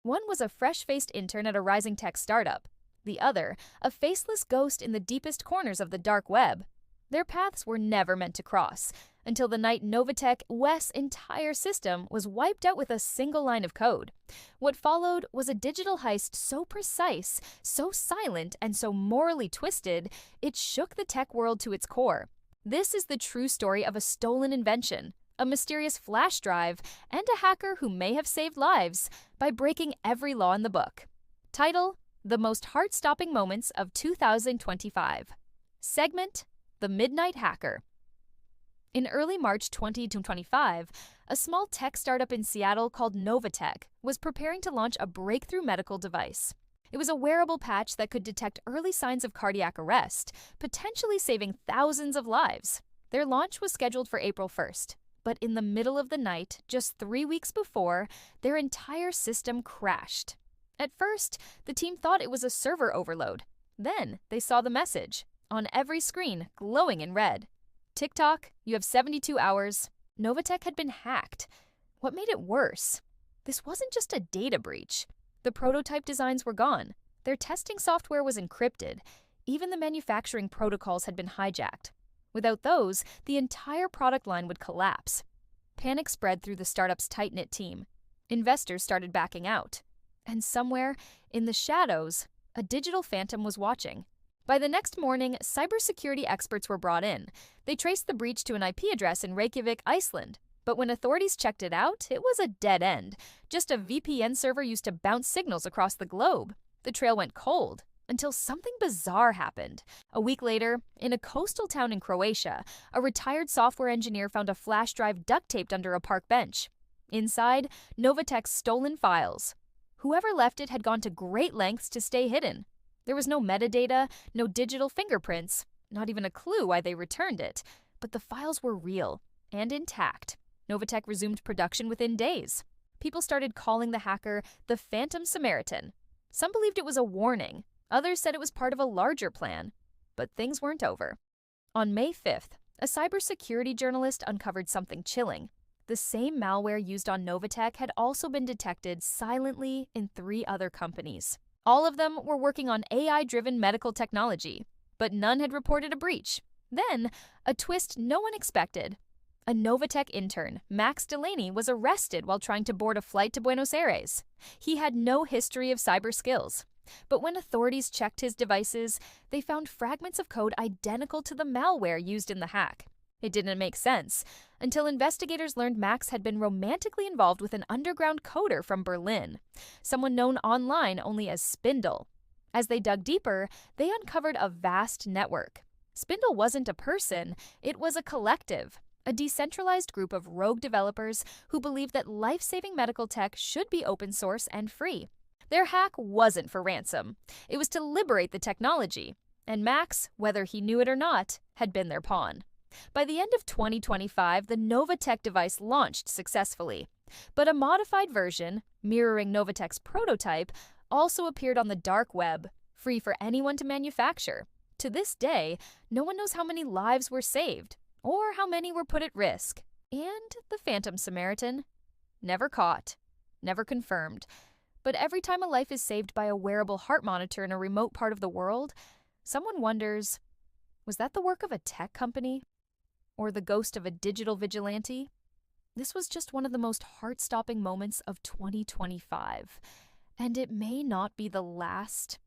One was a fresh-faced intern at a rising tech startup. The other, a faceless ghost in the deepest corners of the dark web. Their paths were never meant to cross, until the night Novatek, Wes' entire system was wiped out with a single line of code. What followed was a digital heist so precise, so silent, and so morally twisted, it shook the tech world to its core. This is the true story of a stolen invention, a mysterious flash drive, and a hacker who may have saved lives by breaking every law in the book. Title: The Most Heart-Stopping Moments of 2025. Segment: The Midnight Hacker. In early March 2025, a small tech startup in Seattle called Novatek was preparing to launch a breakthrough medical device. It was a wearable patch that could detect early signs of cardiac arrest, potentially saving thousands of lives. Their launch was scheduled for April 1st, but in the middle of the night, just 3 weeks before, their entire system crashed. At first, the team thought it was a server overload. Then they saw the message on every screen, glowing in red. TikTok, you have 72 hours. Novatek had been hacked. What made it worse? This wasn't just a data breach. The prototype designs were gone. Their testing software was encrypted. Even the manufacturing protocols had been hijacked. Without those, the entire product line would collapse. Panic spread through the startup's tight-knit team. Investors started backing out. And somewhere, in the shadows, a digital phantom was watching. By the next morning, cybersecurity experts were brought in. They traced the breach to an IP address in Reykjavik, Iceland. But when authorities checked it out, it was a dead end. Just a VPN server used to bounce signals across the globe. The trail went cold until something bizarre happened. A week later, in a coastal town in Croatia, a retired software engineer found a flash drive duct-taped under a park bench. Inside, Novatek's stolen files. Whoever left it had gone to great lengths to stay hidden. There was no metadata, no digital fingerprints, not even a clue why they returned it. But the files were real and intact. Novatek resumed production within days. People started calling the hacker the Phantom Samaritan. Some believed it was a warning. Others said it was part of a larger plan. But things weren't over. On May 5th, a cybersecurity journalist uncovered something chilling. The same malware used on Novatek had also been detected silently in 3 other companies. All of them were working on AI-driven medical technology, but none had reported a breach. Then, a twist no one expected. A Novatek intern, Delaney, was arrested while trying to board a flight to Buenos Aires. He had no history of cyber skills. But when authorities checked his devices, they found fragments of code identical to the malware used in the hack. It didn't make sense until investigators learned Max had been romantically involved with an underground coder from Berlin, someone known online only as Spindle. As they dug deeper, they uncovered a vast network. Spindle wasn't a person, it was a collective, a decentralized group of rogue developers who believed that life-saving medical tech should be open source and free. Their hack wasn't for ransom. It was to liberate the technology. And Max, whether he knew it or not, had been their pawn. By the end of 2025, the Novatek device launched successfully. But a modified version, mirroring Novatek's prototype, also appeared on the dark web, free for anyone to manufacture. To this day, no one knows how many lives were saved, or how many were put at risk. And the Phantom Samaritan? Never caught. Never confirmed. But every time a life is saved by a wearable heart monitor in a remote part of the world, someone wonders, was that the work of a tech company? Or the ghost of a digital vigilante? This was just one of the most heart-stopping moments of 2025. And it may not be the last